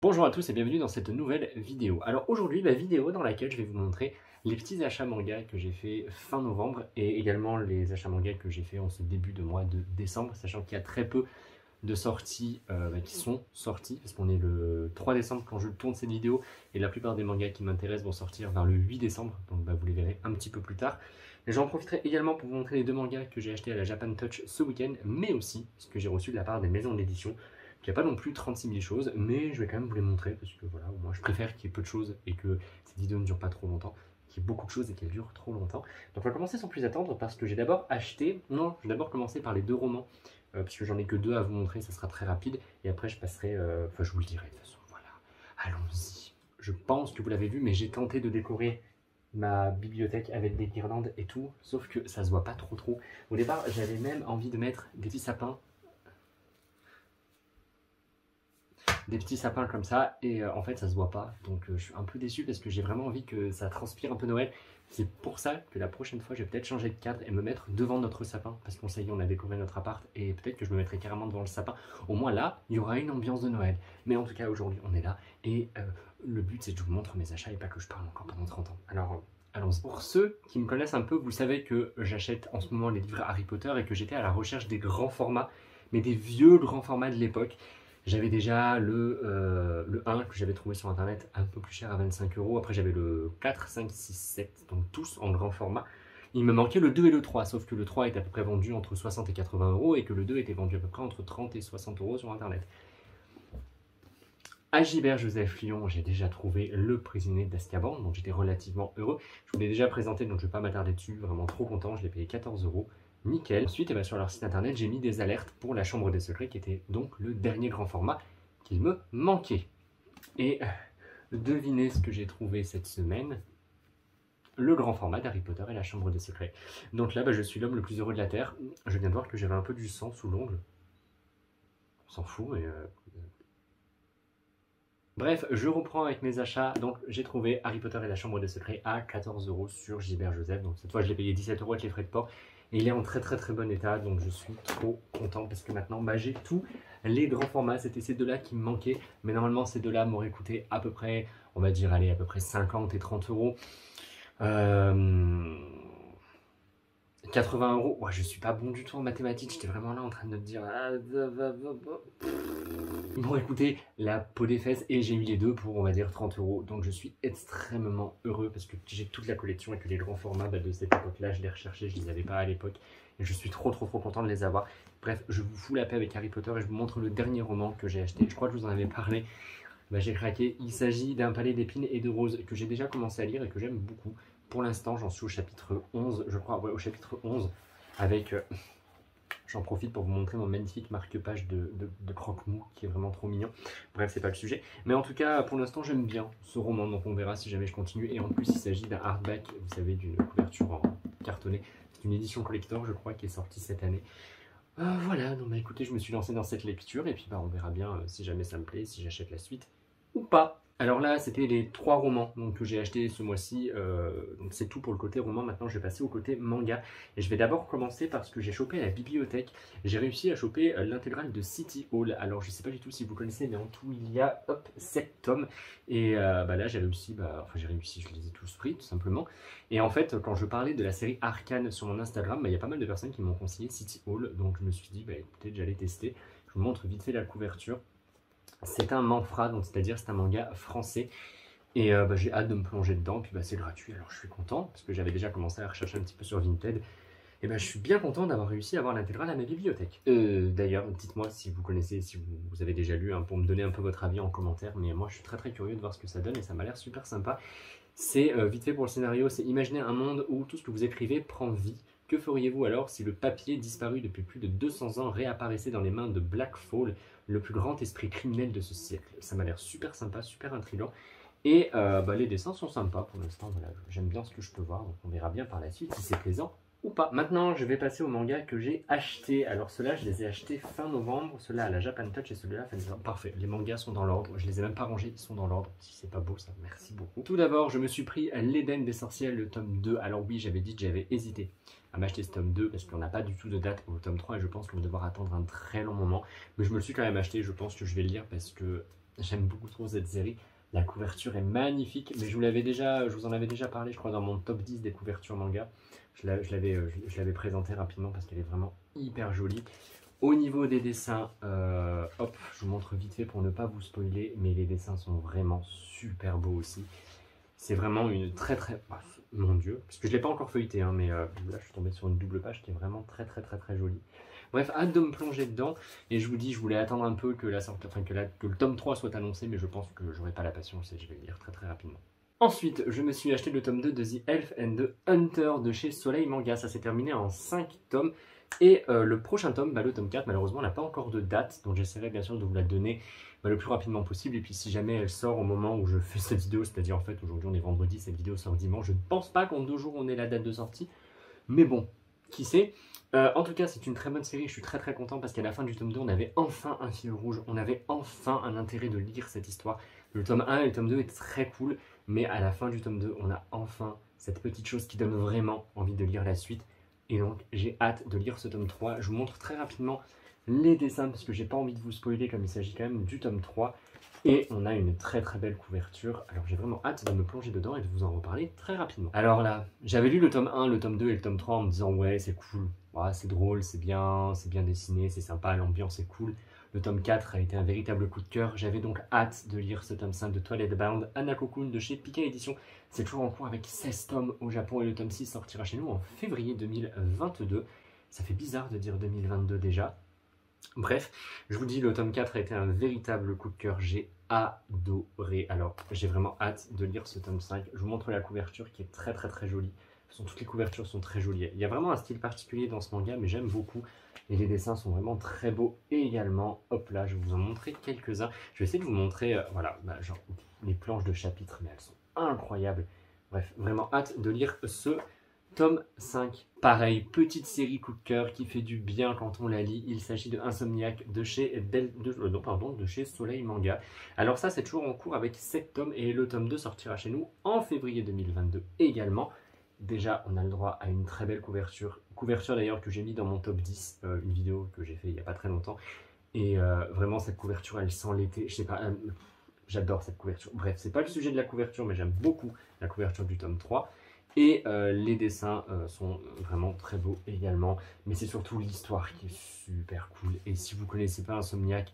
Bonjour à tous et bienvenue dans cette nouvelle vidéo. Alors aujourd'hui, vidéo dans laquelle je vais vous montrer les petits achats manga que j'ai fait fin novembre et également les achats manga que j'ai fait en ce début de mois de décembre, sachant qu'il y a très peu de sorties qui sont sorties, parce qu'on est le 3 décembre quand je tourne cette vidéo et la plupart des mangas qui m'intéressent vont sortir vers le 8 décembre, donc vous les verrez un petit peu plus tard. Et j'en profiterai également pour vous montrer les deux mangas que j'ai achetés à la Japan Touch ce week-end, mais aussi ce que j'ai reçu de la part des maisons d'édition. Il n'y a pas non plus 36 000 choses, mais je vais quand même vous les montrer parce que voilà, moi je préfère qu'il y ait peu de choses et que cette vidéo ne dure pas trop longtemps, qu'il y ait beaucoup de choses et qu'elle dure trop longtemps. Donc on va commencer sans plus attendre parce que j'ai d'abord acheté, non, je vais d'abord commencer par les deux romans, puisque j'en ai que deux à vous montrer, ça sera très rapide, et après je passerai, enfin je vous le dirai de toute façon, voilà, allons-y. Je pense que vous l'avez vu, mais j'ai tenté de décorer ma bibliothèque avec des guirlandes et tout, sauf que ça se voit pas trop. Au départ, j'avais même envie de mettre des petits sapins comme ça et en fait ça se voit pas, donc je suis un peu déçu parce que j'ai vraiment envie que ça transpire un peu Noël. C'est pour ça que la prochaine fois je vais peut-être changer de cadre et me mettre devant notre sapin, parce qu'on sait on a décoré notre appart et peut-être que je me mettrai carrément devant le sapin. Au moins là il y aura une ambiance de Noël, mais en tout cas aujourd'hui on est là et le but c'est que je vous montre mes achats et pas que je parle encore pendant 30 ans. Alors allons-y. Pour ceux qui me connaissent un peu, vous savez que j'achète en ce moment les livres Harry Potter et que j'étais à la recherche des grands formats, mais des vieux grands formats de l'époque. J'avais déjà le 1 que j'avais trouvé sur internet un peu plus cher à 25 €. Après j'avais le 4, 5, 6, 7, donc tous en grand format. Il me manquait le 2 et le 3, sauf que le 3 est à peu près vendu entre 60 et 80 € et que le 2 était vendu à peu près entre 30 et 60 € sur internet. À Gilbert-Joseph Lyon, j'ai déjà trouvé Le Prisonnier d'Azkaban, donc j'étais relativement heureux. Je vous l'ai déjà présenté, donc je ne vais pas m'attarder dessus, vraiment trop content, je l'ai payé 14 €. Nickel. Ensuite, sur leur site internet, j'ai mis des alertes pour la Chambre des Secrets, qui était donc le dernier grand format qu'il me manquait. Et devinez ce que j'ai trouvé cette semaine. Le grand format d'Harry Potter et la Chambre des Secrets. Donc là, je suis l'homme le plus heureux de la Terre. Je viens de voir que j'avais un peu du sang sous l'ongle. On s'en fout, mais... Bref, je reprends avec mes achats. Donc j'ai trouvé Harry Potter et la Chambre des Secrets à 14 € sur Gilbert-Joseph. Donc cette fois, je l'ai payé 17 € avec les frais de port. Et il est en très bon état, donc je suis trop content parce que maintenant j'ai tous les grands formats. C'était ces deux-là qui me manquaient, mais normalement ces deux-là m'auraient coûté à peu près, on va dire, allez, à peu près 50 et 30 €. 80 €. Ouais, je suis pas bon du tout en mathématiques, j'étais vraiment là en train de me dire. Ils m'auraient coûté la peau des fesses et j'ai mis les deux pour, on va dire, 30 €. Donc je suis extrêmement heureux parce que j'ai toute la collection et que les grands formats de cette époque-là, je les recherchais, je les avais pas à l'époque. Et je suis trop content de les avoir. Bref, je vous fous la paix avec Harry Potter et je vous montre le dernier roman que j'ai acheté. Je crois que je vous en avais parlé. J'ai craqué. Il s'agit d'un palais d'épines et de roses que j'ai déjà commencé à lire et que j'aime beaucoup. Pour l'instant, j'en suis au chapitre 11, je crois, ouais, au chapitre 11, avec... J'en profite pour vous montrer mon magnifique marque-page de croque-mou qui est vraiment trop mignon. Bref, c'est pas le sujet. Mais en tout cas, pour l'instant, j'aime bien ce roman, donc on verra si jamais je continue. Et en plus, il s'agit d'un hardback, vous savez, d'une couverture en cartonné. C'est une édition collector, je crois, qui est sortie cette année. Voilà, donc écoutez, je me suis lancé dans cette lecture et puis on verra bien si jamais ça me plaît, si j'achète la suite ou pas. Alors là, c'était les 3 romans que j'ai achetés ce mois-ci, donc c'est tout pour le côté roman. Maintenant, je vais passer au côté manga. Et je vais d'abord commencer parce que j'ai chopé à la bibliothèque. J'ai réussi à choper l'intégrale de City Hall. Alors, je sais pas du tout si vous connaissez, mais en tout, il y a 7 tomes. Et là, j'ai réussi, je les ai tous pris, tout simplement. Et en fait, quand je parlais de la série Arcane sur mon Instagram, il y a pas mal de personnes qui m'ont conseillé City Hall. Donc, je me suis dit, peut-être j'allais tester. Je vous montre vite fait la couverture. C'est un manfra, donc c'est-à-dire c'est un manga français. Et j'ai hâte de me plonger dedans, puis c'est gratuit, alors je suis content, parce que j'avais déjà commencé à rechercher un petit peu sur Vinted. Et je suis bien content d'avoir réussi à avoir l'intégrale à ma bibliothèque. D'ailleurs, dites-moi si vous connaissez, si vous avez déjà lu, pour me donner un peu votre avis en commentaire. Mais moi je suis très curieux de voir ce que ça donne et ça m'a l'air super sympa. C'est vite fait pour le scénario, c'est imaginer un monde où tout ce que vous écrivez prend vie. Que feriez-vous alors si le papier disparu depuis plus de 200 ans réapparaissait dans les mains de Blackfall, le plus grand esprit criminel de ce siècle? Ça m'a l'air super sympa, super intriguant. Et les dessins sont sympas pour l'instant, voilà, j'aime bien ce que je peux voir, donc on verra bien par la suite si c'est plaisant ou pas. Maintenant, je vais passer aux mangas que j'ai achetés. Alors ceux-là, je les ai achetés fin novembre, ceux-là à la Japan Touch et ceux-là fin décembre. Parfait, les mangas sont dans l'ordre, je les ai même pas rangés, ils sont dans l'ordre. Si c'est pas beau ça, merci beaucoup. Tout d'abord, je me suis pris l'Éden des sorcières, le tome 2. Alors oui, j'avais dit que j'avais hésité à m'acheter ce tome 2 parce qu'on n'a pas du tout de date pour le tome 3 et je pense qu'on va devoir attendre un très long moment. Mais je me le suis quand même acheté, je pense que je vais le lire parce que J'aime beaucoup trop cette série. La couverture est magnifique, mais je vous en avais déjà parlé, je crois, dans mon top 10 des couvertures manga. Je l'avais présenté rapidement parce qu'elle est vraiment hyper jolie. Au niveau des dessins, hop, je vous montre vite fait pour ne pas vous spoiler, mais les dessins sont vraiment super beaux aussi. C'est vraiment une très très... bah, mon Dieu, parce que je ne l'ai pas encore feuilleté, hein, mais là je suis tombé sur une double page qui est vraiment très très très très jolie. Bref, hâte de me plonger dedans, et je vous dis, je voulais attendre un peu que, que le tome 3 soit annoncé, mais je pense que j'aurai pas la patience et je vais le lire très très rapidement. Ensuite, je me suis acheté le tome 2 de The Elf and the Hunter de chez Soleil Manga, ça s'est terminé en 5 tomes. Et le prochain tome, le tome 4, malheureusement, n'a pas encore de date, donc j'essaierai bien sûr de vous la donner le plus rapidement possible. Et puis si jamais elle sort au moment où je fais cette vidéo, c'est-à-dire en fait aujourd'hui on est vendredi, cette vidéo sort dimanche, je ne pense pas qu'en 2 jours on ait la date de sortie, mais bon, qui sait. En tout cas, c'est une très bonne série, je suis très très content parce qu'à la fin du tome 2, on avait enfin un fil rouge, on avait enfin un intérêt de lire cette histoire. Le tome 1 et le tome 2 étaient très cool, mais à la fin du tome 2, on a enfin cette petite chose qui donne vraiment envie de lire la suite. Et donc, j'ai hâte de lire ce tome 3. Je vous montre très rapidement les dessins parce que j'ai pas envie de vous spoiler comme il s'agit quand même du tome 3. Et on a une très très belle couverture. Alors j'ai vraiment hâte de me plonger dedans et de vous en reparler très rapidement. Alors là, j'avais lu le tome 1, le tome 2 et le tome 3 en me disant ouais c'est cool, ouais, c'est drôle, c'est bien dessiné, c'est sympa, l'ambiance est cool. Le tome 4 a été un véritable coup de cœur. J'avais donc hâte de lire ce tome 5 de Twilight Bound, Hanako-kun de chez Pika Édition. C'est toujours en cours avec 16 tomes au Japon et le tome 6 sortira chez nous en février 2022. Ça fait bizarre de dire 2022 déjà. Bref, je vous dis, le tome 4 a été un véritable coup de cœur. J'ai adoré. Alors, j'ai vraiment hâte de lire ce tome 5. Je vous montre la couverture qui est très très très jolie. Toutes les couvertures sont très jolies. Il y a vraiment un style particulier dans ce manga, mais j'aime beaucoup. Et les dessins sont vraiment très beaux également. Hop là, je vais vous en montrer quelques-uns. Je vais essayer de vous montrer, voilà, genre les planches de chapitres, mais elles sont incroyables. Bref, vraiment hâte de lire ce tome 5. Pareil, petite série coup de cœur qui fait du bien quand on la lit. Il s'agit de Insomniac de chez, de chez Soleil Manga. Alors ça, c'est toujours en cours avec 7 tomes et le tome 2 sortira chez nous en février 2022 également. Déjà, on a le droit à une très belle couverture. Couverture d'ailleurs que j'ai mis dans mon top 10, une vidéo que j'ai fait il n'y a pas très longtemps. Et vraiment, cette couverture, elle sent l'été. Je sais pas, j'adore cette couverture. Bref, c'est pas le sujet de la couverture, mais j'aime beaucoup la couverture du tome 3. Et les dessins sont vraiment très beaux également. Mais c'est surtout l'histoire qui est super cool. Et si vous ne connaissez pas Insomniac,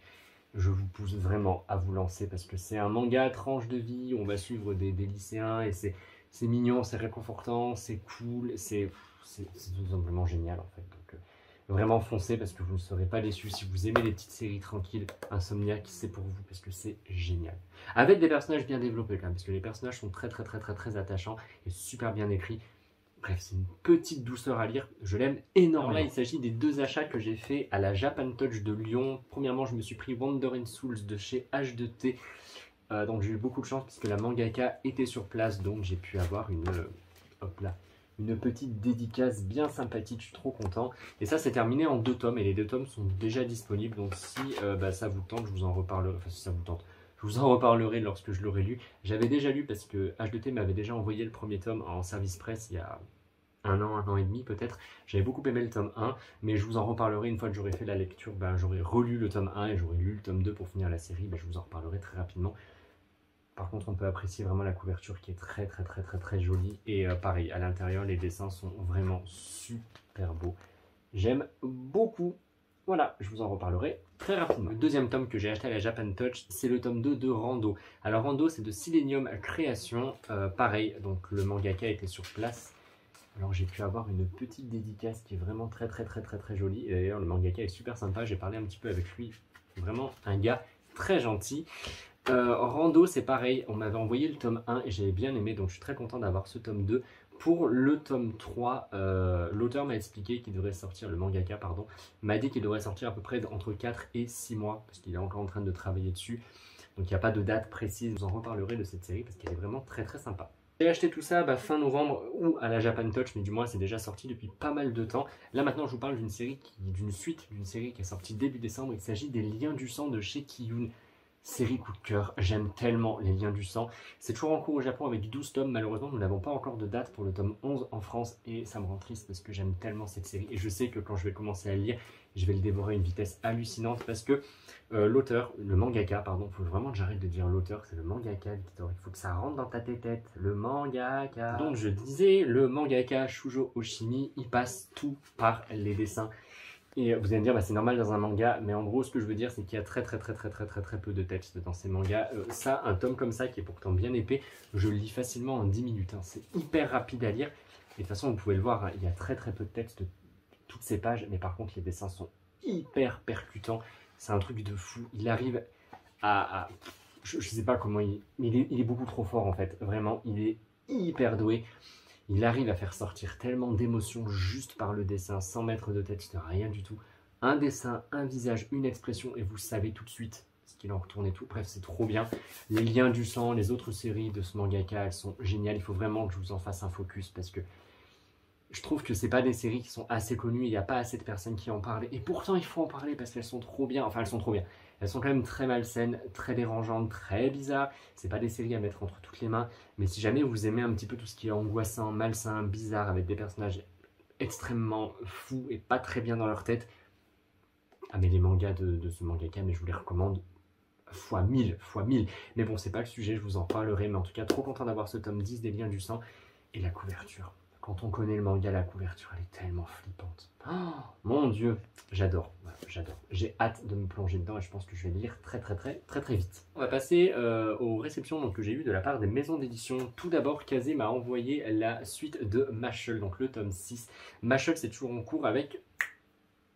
je vous pousse vraiment à vous lancer parce que c'est un manga à tranche de vie. On va suivre des lycéens et c'est mignon, c'est réconfortant, c'est cool, c'est tout simplement génial en fait. Donc vraiment foncez parce que vous ne serez pas déçus. Si vous aimez les petites séries tranquilles, Insomniac c'est pour vous parce que c'est génial. Avec des personnages bien développés quand même, parce que les personnages sont très attachants et super bien écrits. Bref, c'est une petite douceur à lire, je l'aime énormément. Alors là, il s'agit des 2 achats que j'ai fait à la Japan Touch de Lyon. Premièrement, je me suis pris Wandering Souls de chez H2T. Donc j'ai eu beaucoup de chance puisque la mangaka était sur place, donc j'ai pu avoir une petite dédicace bien sympathique, je suis trop content. Et ça c'est terminé en 2 tomes et les 2 tomes sont déjà disponibles, donc si ça vous tente, je vous en reparlerai, enfin si ça vous tente, je vous en reparlerai lorsque je l'aurai lu. J'avais déjà lu parce que H2T m'avait déjà envoyé le premier tome en service presse il y a un an et demi peut-être. J'avais beaucoup aimé le tome 1, mais je vous en reparlerai une fois que j'aurai fait la lecture. J'aurai relu le tome 1 et j'aurai lu le tome 2 pour finir la série. Je vous en reparlerai très rapidement. Par contre, on peut apprécier vraiment la couverture qui est très jolie. Et pareil, à l'intérieur, les dessins sont vraiment super beaux. J'aime beaucoup. Voilà, je vous en reparlerai très rapidement. Le deuxième tome que j'ai acheté à la Japan Touch, c'est le tome 2 de Rando. Alors Rando, c'est de Silenium Création. Pareil, donc le mangaka était sur place. Alors j'ai pu avoir une petite dédicace qui est vraiment très jolie. Et d'ailleurs, le mangaka est super sympa. J'ai parlé un petit peu avec lui. Vraiment un gars très gentil. Rando c'est pareil, on m'avait envoyé le tome 1 et j'avais bien aimé, donc je suis très content d'avoir ce tome 2. Pour le tome 3, l'auteur m'a expliqué qu'il devrait sortir, le mangaka pardon, m'a dit qu'il devrait sortir à peu près entre 4 et 6 mois, parce qu'il est encore en train de travailler dessus. Donc il n'y a pas de date précise, je vous en reparlerai de cette série parce qu'elle est vraiment très sympa. J'ai acheté tout ça fin novembre ou à la Japan Touch, mais du moins c'est déjà sorti depuis pas mal de temps. Là maintenant je vous parle d'une série, d'une série qui est sortie début décembre. Il s'agit des Liens du sang de chez Kiyun. série coup de cœur, j'aime tellement les liens du sang. C'est toujours en cours au Japon avec 12 tomes, malheureusement nous n'avons pas encore de date pour le tome 11 en France et ça me rend triste parce que j'aime tellement cette série et je sais que quand je vais commencer à lire, je vais le dévorer à une vitesse hallucinante parce que l'auteur, le mangaka, pardon, il faut vraiment que j'arrête de dire l'auteur, c'est le mangaka, Victor, il faut que ça rentre dans ta tête, le mangaka. Donc je disais, le mangaka Shujo Oshimi, il passe tout par les dessins. Et vous allez me dire, bah, c'est normal dans un manga, mais en gros, ce que je veux dire, c'est qu'il y a très peu de texte dans ces mangas. Ça, un tome comme ça, qui est pourtant bien épais, je le lis facilement en 10 minutes. Hein. C'est hyper rapide à lire. Et de toute façon, vous pouvez le voir, hein, il y a très peu de texte, toutes ces pages, mais par contre, les dessins sont hyper percutants. C'est un truc de fou. Il arrive je sais pas comment il est beaucoup trop fort, en fait. Vraiment, il est hyper doué. Il arrive à faire sortir tellement d'émotions juste par le dessin, sans mettre de texte, rien du tout. Un dessin, un visage, une expression, et vous savez tout de suite ce qu'il en retourne et tout. Bref, c'est trop bien. Les liens du sang, les autres séries de ce mangaka, elles sont géniales. Il faut vraiment que je vous en fasse un focus parce que je trouve que c'est pas des séries qui sont assez connues, il n'y a pas assez de personnes qui en parlent. Et pourtant, il faut en parler parce qu'elles sont trop bien. Enfin, elles sont trop bien. Elles sont quand même très malsaines, très dérangeantes, très bizarres. C'est pas des séries à mettre entre toutes les mains. Mais si jamais vous aimez un petit peu tout ce qui est angoissant, malsain, bizarre, avec des personnages extrêmement fous et pas très bien dans leur tête, ah mais les mangas de ce mangaka, mais je vous les recommande fois 1000. Mais bon, c'est pas le sujet, je vous en parlerai. Mais en tout cas, trop content d'avoir ce tome 10 des liens du sang et la couverture. Quand on connaît le manga, la couverture, elle est tellement flippante. Oh, mon Dieu, j'adore, j'adore. J'ai hâte de me plonger dedans et je pense que je vais lire très vite. On va passer aux réceptions donc, que j'ai eues de la part des maisons d'édition. Tout d'abord, Kazé m'a envoyé la suite de Mashle, donc le tome 6. Mashle, c'est toujours en cours avec...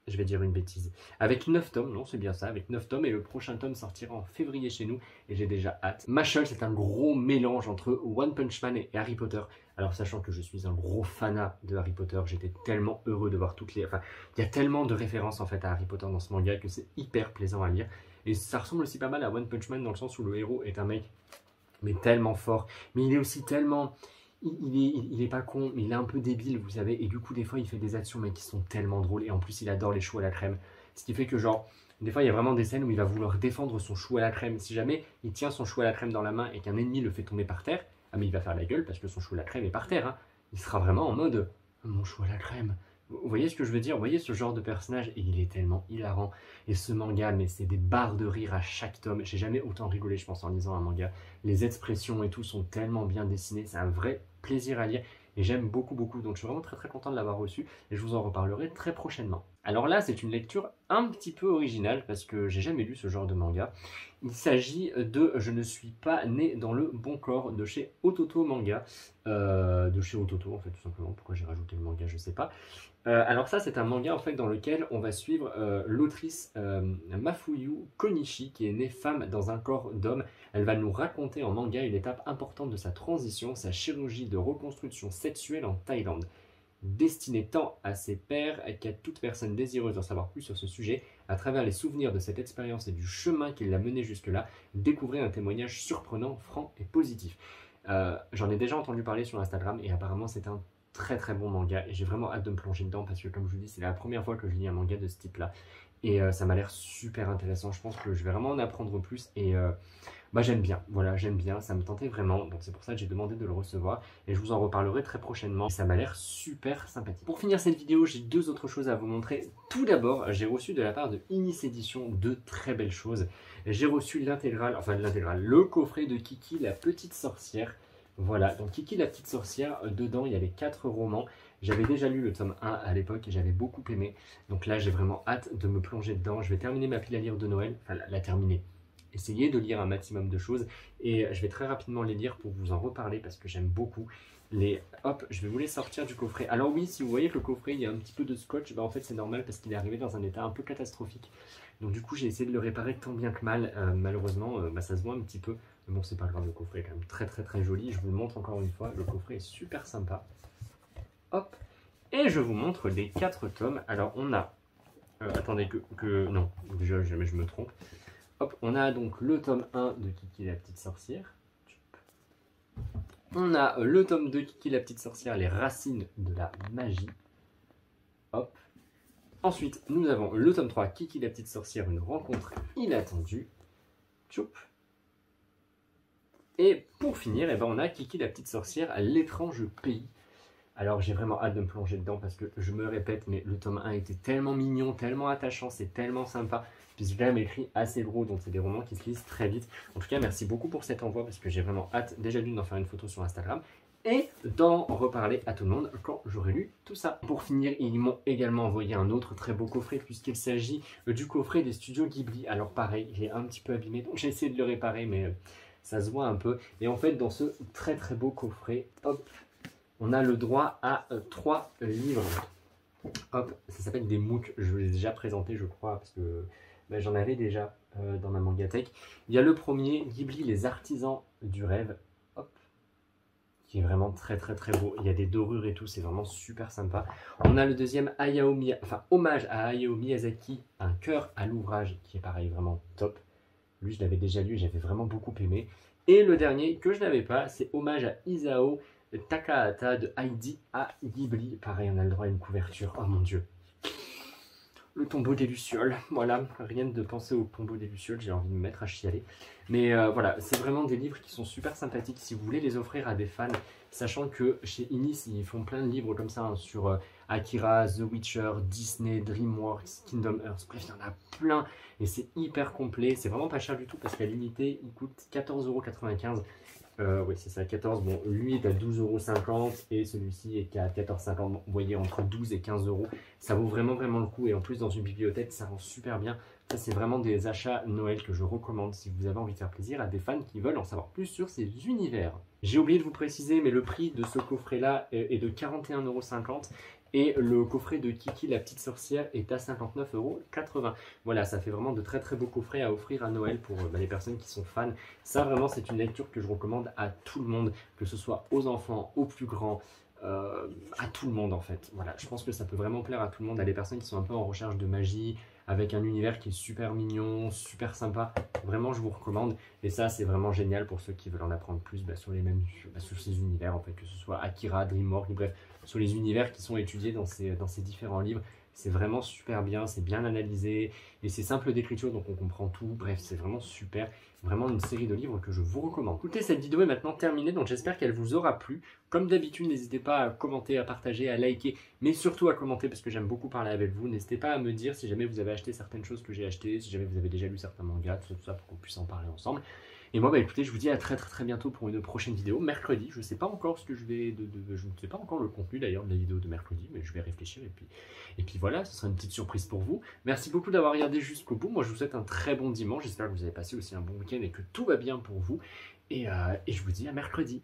Je vais dire une bêtise. Avec 9 tomes, non c'est bien ça, avec 9 tomes et le prochain tome sortira en février chez nous et j'ai déjà hâte. Mashle, c'est un gros mélange entre One Punch Man et Harry Potter. Alors sachant que je suis un gros fanat de Harry Potter, j'étais tellement heureux de voir toutes les... Enfin, il y a tellement de références en fait à Harry Potter dans ce manga que c'est hyper plaisant à lire. Et ça ressemble aussi pas mal à One Punch Man dans le sens où le héros est un mec mais tellement fort. Mais il est aussi tellement... Il est pas con, mais il est un peu débile, vous savez, et du coup, des fois, il fait des actions, mais qui sont tellement drôles, et en plus, il adore les choux à la crème. Ce qui fait que, genre, des fois, il y a vraiment des scènes où il va vouloir défendre son chou à la crème. Si jamais il tient son chou à la crème dans la main et qu'un ennemi le fait tomber par terre, ah, mais il va faire la gueule parce que son chou à la crème est par terre, hein. Il sera vraiment en mode mon chou à la crème. Vous voyez ce que je veux dire? Vous voyez ce genre de personnage? Et il est tellement hilarant. Et ce manga, mais c'est des barres de rire à chaque tome. J'ai jamais autant rigolé, je pense, en lisant un manga. Les expressions et tout sont tellement bien dessinées. C'est un vrai plaisir à lire. Et j'aime beaucoup. Donc je suis vraiment très content de l'avoir reçu. Et je vous en reparlerai très prochainement. Alors là, c'est une lecture un petit peu originale parce que j'ai jamais lu ce genre de manga. Il s'agit de Je ne suis pas né dans le bon corps de chez Ototo Manga. De chez Ototo, en fait, tout simplement. Pourquoi j'ai rajouté le manga, je sais pas. Alors ça, c'est un manga en fait dans lequel on va suivre l'autrice Mafuyu Konishi qui est née femme dans un corps d'homme. Elle va nous raconter en manga une étape importante de sa transition, sa chirurgie de reconstruction sexuelle en Thaïlande. Destinée tant à ses pairs qu'à toute personne désireuse d'en savoir plus sur ce sujet, à travers les souvenirs de cette expérience et du chemin qui l'a menée jusque-là, découvrez un témoignage surprenant, franc et positif. J'en ai déjà entendu parler sur Instagram et apparemment c'est un très bon manga et j'ai vraiment hâte de me plonger dedans parce que comme je vous dis c'est la première fois que je lis un manga de ce type là et ça m'a l'air super intéressant. Je pense que je vais vraiment en apprendre plus et bah j'aime bien, voilà j'aime bien, ça me tentait vraiment donc c'est pour ça que j'ai demandé de le recevoir et je vous en reparlerai très prochainement et ça m'a l'air super sympathique. Pour finir cette vidéo j'ai deux autres choses à vous montrer. Tout d'abord j'ai reçu de la part de Inis Édition deux très belles choses. J'ai reçu l'intégrale, le coffret de Kiki la petite sorcière. Voilà, donc Kiki la petite sorcière, dedans il y avait 4 romans. J'avais déjà lu le tome 1 à l'époque et j'avais beaucoup aimé. Donc là j'ai vraiment hâte de me plonger dedans. Je vais terminer ma pile à lire de Noël, enfin la terminer. Essayer de lire un maximum de choses et je vais très rapidement les lire pour vous en reparler parce que j'aime beaucoup. Hop, je vais vous les sortir du coffret. Alors oui, si vous voyez que le coffret il y a un petit peu de scotch, bah en fait c'est normal parce qu'il est arrivé dans un état un peu catastrophique. Donc du coup j'ai essayé de le réparer tant bien que mal. Malheureusement bah, ça se voit un petit peu. Mais bon c'est pas grave, le coffret est quand même très joli. Je vous le montre encore une fois, le coffret est super sympa. Hop, et je vous montre les 4 tomes. Alors on a... attendez non, déjà jamais je me trompe. Hop, on a donc le tome 1 de Kiki la petite sorcière. On a le tome 2 Kiki la petite sorcière, les racines de la magie. Hop. Ensuite, nous avons le tome 3 Kiki la petite sorcière, une rencontre inattendue. Tchoup. Et pour finir, eh ben, on a Kiki la petite sorcière à l'étrange pays. Alors j'ai vraiment hâte de me plonger dedans parce que je me répète, mais le tome 1 était tellement mignon, tellement attachant, c'est tellement sympa. Puis j'ai quand même écrit assez gros, donc c'est des romans qui se lisent très vite. En tout cas, merci beaucoup pour cet envoi parce que j'ai vraiment hâte déjà d'en faire une photo sur Instagram et d'en reparler à tout le monde quand j'aurai lu tout ça. Pour finir, ils m'ont également envoyé un autre très beau coffret puisqu'il s'agit du coffret des studios Ghibli. Alors pareil, il est un petit peu abîmé, donc j'ai essayé de le réparer, mais ça se voit un peu. Et en fait, dans ce très très beau coffret, hop, on a le droit à 3 livres. Hop, ça s'appelle des MOOC. Je vous l'ai déjà présenté, je crois, parce que j'en avais déjà dans ma mangatech. Il y a le premier, Ghibli, les artisans du rêve. Hop, qui est vraiment très très très beau. Il y a des dorures et tout, c'est vraiment super sympa. On a le deuxième, hommage à Hayao Miyazaki, un cœur à l'ouvrage, qui est pareil, vraiment top. Lui, je l'avais déjà lu et j'avais vraiment beaucoup aimé. Et le dernier, que je n'avais pas, c'est hommage à Isao Takahata de Heidi à Ghibli. Pareil, on a le droit à une couverture. Oh mon dieu. Le tombeau des Lucioles. Voilà, rien de penser au tombeau des Lucioles, j'ai envie de me mettre à chialer. Mais voilà, c'est vraiment des livres qui sont super sympathiques. Si vous voulez les offrir à des fans, sachant que chez Inis, ils font plein de livres comme ça, hein, sur Akira, The Witcher, Disney, DreamWorks, Kingdom Hearts, bref, il y en a plein. Et c'est hyper complet, c'est vraiment pas cher du tout parce qu'à l'unité, il coûte 14,95 €. Oui, c'est ça, 14. Bon, lui est à 12,50 € et celui-ci est à 14,50 €. Bon, vous voyez, entre 12 et 15 €. Ça vaut vraiment, vraiment le coup. Et en plus, dans une bibliothèque, ça rend super bien. Ça, c'est vraiment des achats Noël que je recommande si vous avez envie de faire plaisir à des fans qui veulent en savoir plus sur ces univers. J'ai oublié de vous préciser, mais le prix de ce coffret-là est de 41,50 € et le coffret de Kiki la petite sorcière est à 59,80 €. Voilà, ça fait vraiment de très très beaux coffrets à offrir à Noël pour les personnes qui sont fans. Ça, vraiment, c'est une lecture que je recommande à tout le monde, que ce soit aux enfants, aux plus grands, à tout le monde en fait. Voilà, je pense que ça peut vraiment plaire à tout le monde, à des personnes qui sont un peu en recherche de magie, avec un univers qui est super mignon, super sympa. Vraiment, je vous recommande. Et ça, c'est vraiment génial pour ceux qui veulent en apprendre plus sur sur ces univers, en fait, que ce soit Akira, DreamWorks, bref, sur les univers qui sont étudiés dans ces différents livres. C'est vraiment super bien, c'est bien analysé et c'est simple d'écriture, donc on comprend tout. Bref, c'est vraiment super. Vraiment une série de livres que je vous recommande. Écoutez, cette vidéo est maintenant terminée, donc j'espère qu'elle vous aura plu. Comme d'habitude, n'hésitez pas à commenter, à partager, à liker, mais surtout à commenter parce que j'aime beaucoup parler avec vous. N'hésitez pas à me dire si jamais vous avez acheté certaines choses que j'ai achetées, si jamais vous avez déjà lu certains mangas, tout ça pour qu'on puisse en parler ensemble. Et moi, écoutez, je vous dis à très très très bientôt pour une prochaine vidéo, mercredi. Je ne sais pas encore ce que je vais... je ne sais pas encore le contenu d'ailleurs de la vidéo de mercredi, mais je vais réfléchir et puis voilà, ce sera une petite surprise pour vous. Merci beaucoup d'avoir regardé jusqu'au bout. Moi, je vous souhaite un très bon dimanche. J'espère que vous avez passé aussi un bon week-end et que tout va bien pour vous. Et je vous dis à mercredi.